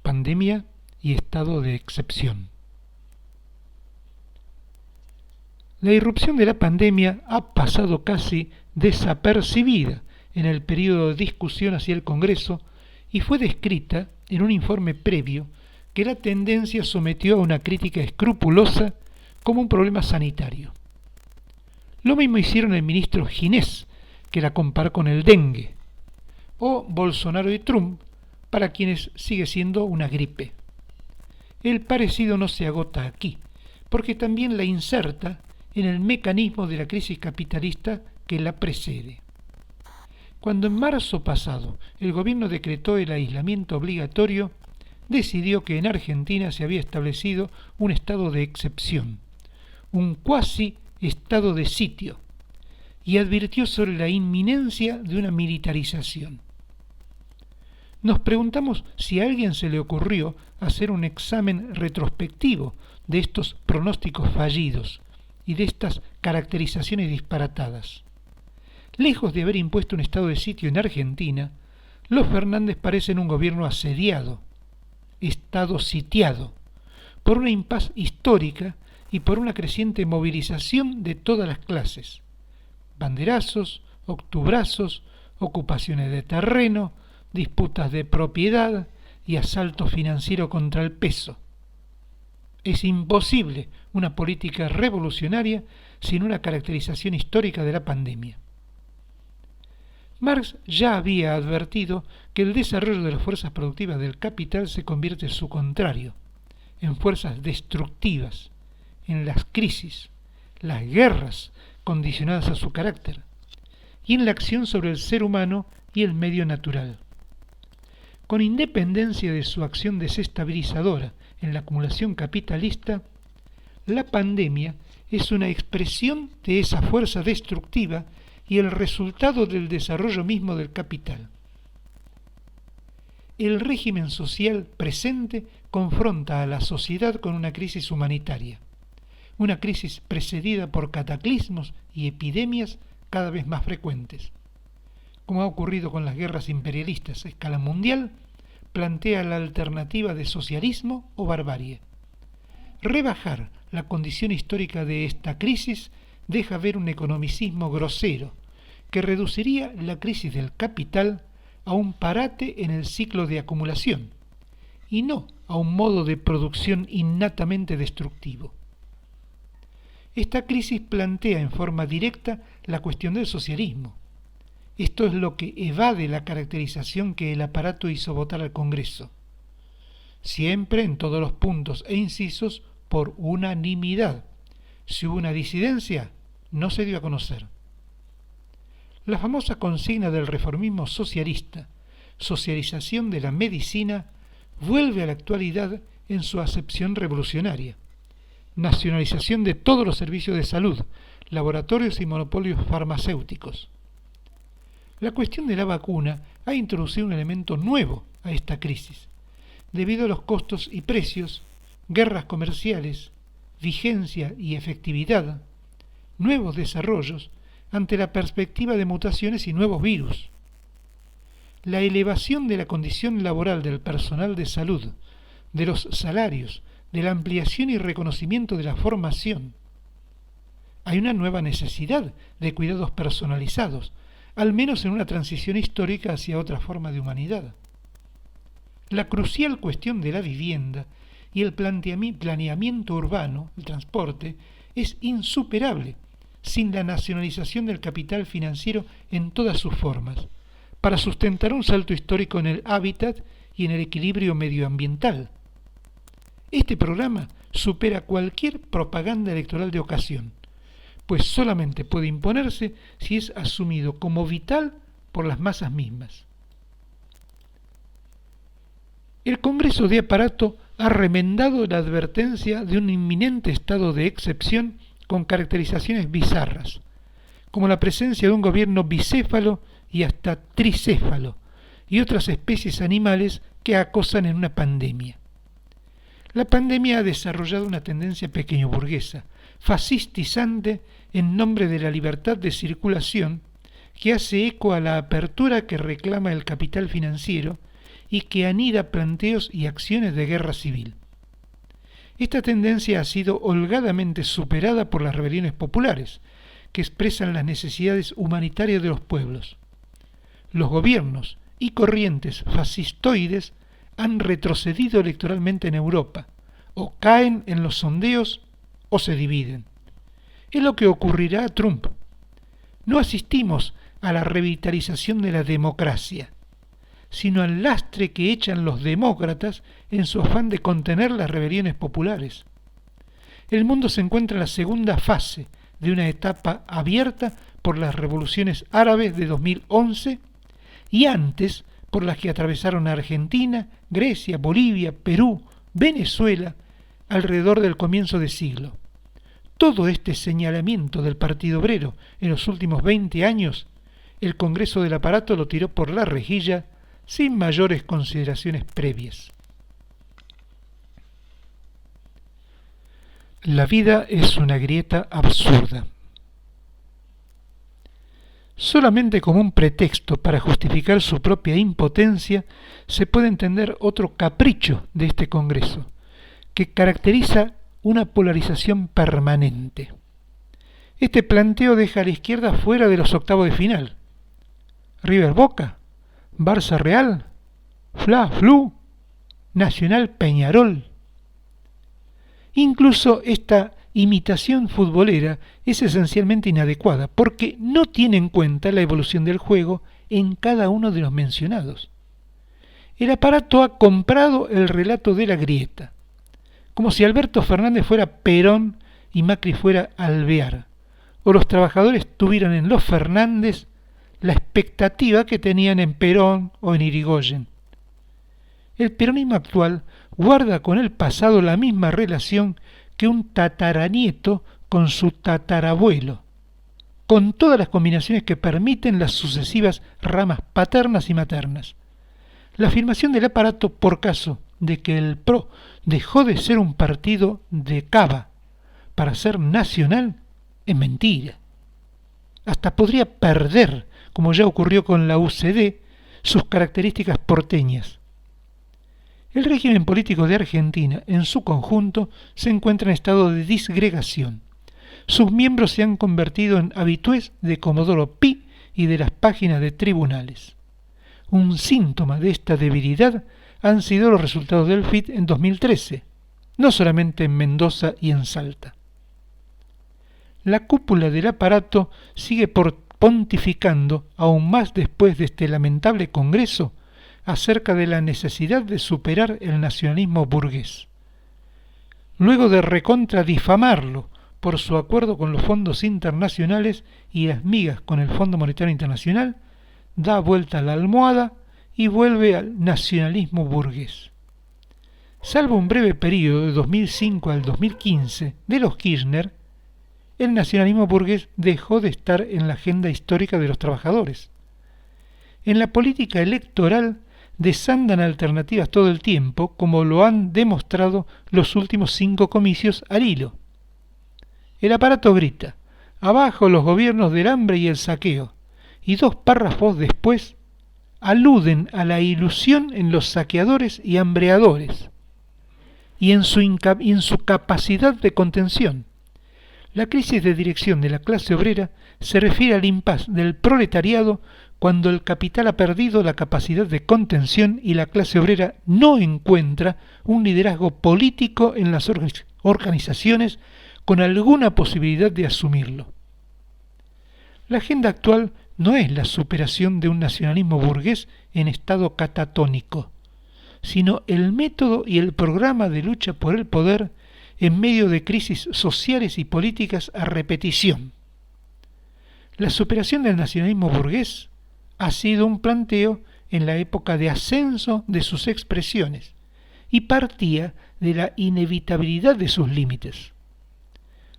pandemia y estado de excepción. La irrupción de la pandemia ha pasado casi desapercibida en el periodo de discusión hacia el Congreso y fue descrita en un informe previo que la tendencia sometió a una crítica escrupulosa como un problema sanitario. Lo mismo hicieron el ministro Ginés, que la comparó con el dengue, o Bolsonaro y Trump, para quienes sigue siendo una gripe. El parecido no se agota aquí, porque también la inserta en el mecanismo de la crisis capitalista que la precede. Cuando en marzo pasado el gobierno decretó el aislamiento obligatorio, decidió que en Argentina se había establecido un estado de excepción, un cuasi estado de sitio, y advirtió sobre la inminencia de una militarización. Nos preguntamos si a alguien se le ocurrió hacer un examen retrospectivo de estos pronósticos fallidos y de estas caracterizaciones disparatadas. Lejos de haber impuesto un estado de sitio en Argentina, los Fernández parecen un gobierno asediado, estado sitiado, por una impas histórica y por una creciente movilización de todas las clases. Banderazos, octubrazos, ocupaciones de terreno, disputas de propiedad y asalto financiero contra el peso. Es imposible una política revolucionaria sin una caracterización histórica de la pandemia. Marx ya había advertido que el desarrollo de las fuerzas productivas del capital se convierte en su contrario, en fuerzas destructivas, en las crisis, las guerras condicionadas a su carácter, y en la acción sobre el ser humano y el medio natural. Con independencia de su acción desestabilizadora en la acumulación capitalista, la pandemia es una expresión de esa fuerza destructiva y el resultado del desarrollo mismo del capital. El régimen social presente confronta a la sociedad con una crisis humanitaria, una crisis precedida por cataclismos y epidemias cada vez más frecuentes. Como ha ocurrido con las guerras imperialistas a escala mundial, plantea la alternativa de socialismo o barbarie. Rebajar la condición histórica de esta crisis deja ver un economicismo grosero que reduciría la crisis del capital a un parate en el ciclo de acumulación y no a un modo de producción innatamente destructivo. Esta crisis plantea en forma directa la cuestión del socialismo. Esto es lo que evade la caracterización que el aparato hizo votar al Congreso. Siempre en todos los puntos e incisos por unanimidad. Si hubo una disidencia, no se dio a conocer. La famosa consigna del reformismo socialista, socialización de la medicina, vuelve a la actualidad en su acepción revolucionaria. Nacionalización de todos los servicios de salud, laboratorios y monopolios farmacéuticos. La cuestión de la vacuna ha introducido un elemento nuevo a esta crisis, debido a los costos y precios, guerras comerciales, vigencia y efectividad, nuevos desarrollos ante la perspectiva de mutaciones y nuevos virus. La elevación de la condición laboral del personal de salud, de los salarios, de la ampliación y reconocimiento de la formación. Hay una nueva necesidad de cuidados personalizados, al menos en una transición histórica hacia otra forma de humanidad. La crucial cuestión de la vivienda y el planeamiento urbano, el transporte, es insuperable sin la nacionalización del capital financiero en todas sus formas, para sustentar un salto histórico en el hábitat y en el equilibrio medioambiental. Este programa supera cualquier propaganda electoral de ocasión, pues solamente puede imponerse si es asumido como vital por las masas mismas. El Congreso de aparato ha remendado la advertencia de un inminente estado de excepción con caracterizaciones bizarras, como la presencia de un gobierno bicéfalo y hasta tricéfalo, y otras especies animales que acosan en una pandemia. La pandemia ha desarrollado una tendencia pequeño-burguesa, fascistizante en nombre de la libertad de circulación, que hace eco a la apertura que reclama el capital financiero y que anida planteos y acciones de guerra civil. Esta tendencia ha sido holgadamente superada por las rebeliones populares, que expresan las necesidades humanitarias de los pueblos. Los gobiernos y corrientes fascistoides han retrocedido electoralmente en Europa, o caen en los sondeos o se dividen. Es lo que ocurrirá a Trump. No asistimos a la revitalización de la democracia, sino al lastre que echan los demócratas en su afán de contener las rebeliones populares. El mundo se encuentra en la segunda fase de una etapa abierta por las revoluciones árabes de 2011 y antes por las que atravesaron Argentina, Grecia, Bolivia, Perú, Venezuela, alrededor del comienzo de siglo. Todo este señalamiento del Partido Obrero en los últimos 20 años, el Congreso del Aparato lo tiró por la rejilla sin mayores consideraciones previas. La vida es una grieta absurda. Solamente como un pretexto para justificar su propia impotencia se puede entender otro capricho de este Congreso, que caracteriza una polarización permanente. Este planteo deja a la izquierda fuera de los octavos de final. River Boca, Barça Real, Fla Flu, Nacional Peñarol. Incluso esta imitación futbolera es esencialmente inadecuada porque no tiene en cuenta la evolución del juego en cada uno de los mencionados. El aparato ha comprado el relato de la grieta, como si Alberto Fernández fuera Perón y Macri fuera Alvear, o los trabajadores tuvieran en los Fernández la expectativa que tenían en Perón o en Irigoyen. El peronismo actual guarda con el pasado la misma relación que un tataranieto con su tatarabuelo, con todas las combinaciones que permiten las sucesivas ramas paternas y maternas. La afirmación del aparato por caso de que el PRO dejó de ser un partido de cava para ser nacional es mentira. Hasta podría perder, como ya ocurrió con la UCD, sus características porteñas. El régimen político de Argentina, en su conjunto, se encuentra en estado de disgregación. Sus miembros se han convertido en habitués de Comodoro Pi y de las páginas de tribunales. Un síntoma de esta debilidad han sido los resultados del FIT en 2013, no solamente en Mendoza y en Salta. La cúpula del aparato sigue pontificando, aún más después de este lamentable congreso, acerca de la necesidad de superar el nacionalismo burgués. Luego de difamarlo por su acuerdo con los fondos internacionales y las migas con el Fondo Monetario Internacional, da vuelta a la almohada y vuelve al nacionalismo burgués. Salvo un breve periodo de 2005 al 2015 de los Kirchner, el nacionalismo burgués dejó de estar en la agenda histórica de los trabajadores. En la política electoral desandan alternativas todo el tiempo, como lo han demostrado los últimos 5 comicios al hilo. El aparato grita: abajo los gobiernos del hambre y el saqueo, y 2 párrafos después aluden a la ilusión en los saqueadores y hambreadores, y en su capacidad de contención. La crisis de dirección de la clase obrera se refiere al impasse del proletariado cuando el capital ha perdido la capacidad de contención y la clase obrera no encuentra un liderazgo político en las organizaciones con alguna posibilidad de asumirlo. La agenda actual no es la superación de un nacionalismo burgués en estado catatónico, sino el método y el programa de lucha por el poder en medio de crisis sociales y políticas a repetición. La superación del nacionalismo burgués ha sido un planteo en la época de ascenso de sus expresiones y partía de la inevitabilidad de sus límites.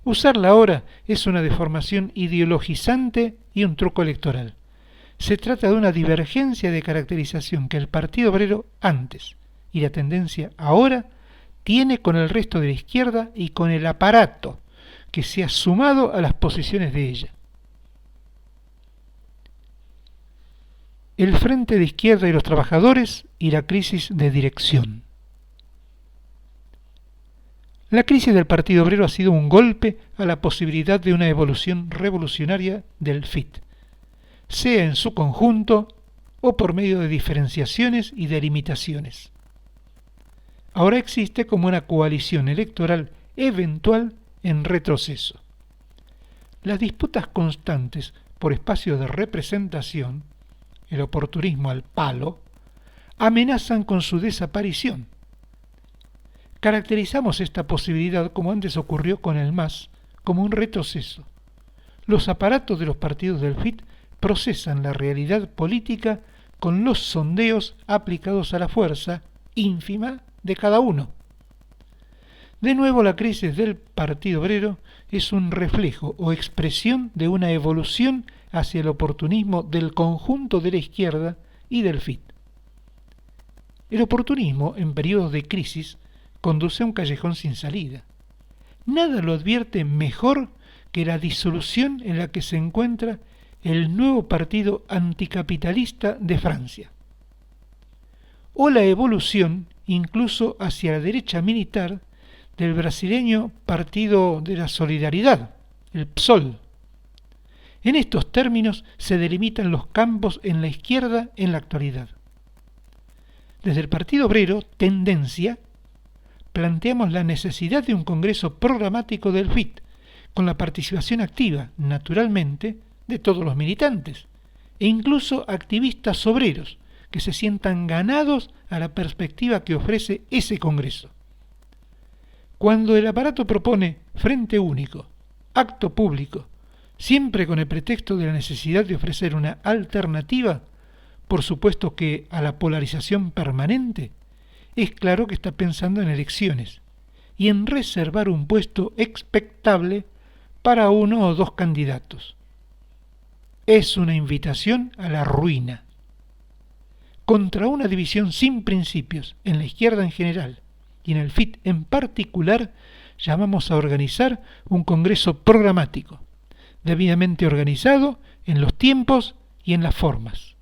Usarla ahora es una deformación ideologizante y un truco electoral. Se trata de una divergencia de caracterización que el Partido Obrero antes y la tendencia ahora tiene con el resto de la izquierda y con el aparato que se ha sumado a las posiciones de ella. el Frente de Izquierda y los Trabajadores y la crisis de dirección. La crisis del Partido Obrero ha sido un golpe a la posibilidad de una evolución revolucionaria del FIT, sea en su conjunto o por medio de diferenciaciones y delimitaciones. Ahora existe como una coalición electoral eventual en retroceso. Las disputas constantes por espacios de representación, el oportunismo al palo, amenazan con su desaparición. Caracterizamos esta posibilidad, como antes ocurrió con el MAS, como un retroceso. Los aparatos de los partidos del FIT procesan la realidad política con los sondeos aplicados a la fuerza ínfima de cada uno. De nuevo, la crisis del Partido Obrero es un reflejo o expresión de una evolución hacia el oportunismo del conjunto de la izquierda y del FIT. El oportunismo, en periodos de crisis, conduce a un callejón sin salida. Nada lo advierte mejor que la disolución en la que se encuentra el nuevo partido anticapitalista de Francia, o la evolución incluso hacia la derecha militar del brasileño Partido de la Solidaridad, el PSOL. En estos términos se delimitan los campos en la izquierda en la actualidad. Desde el Partido Obrero, Tendencia, planteamos la necesidad de un congreso programático del FIT, con la participación activa, naturalmente, de todos los militantes, e incluso activistas obreros, que se sientan ganados a la perspectiva que ofrece ese congreso. Cuando el aparato propone frente único, acto público, siempre con el pretexto de la necesidad de ofrecer una alternativa, por supuesto que a la polarización permanente, es claro que está pensando en elecciones y en reservar un puesto expectable para uno o dos candidatos. Es una invitación a la ruina. Contra una división sin principios en la izquierda en general y en el FIT en particular, llamamos a organizar un congreso programático, debidamente organizado en los tiempos y en las formas.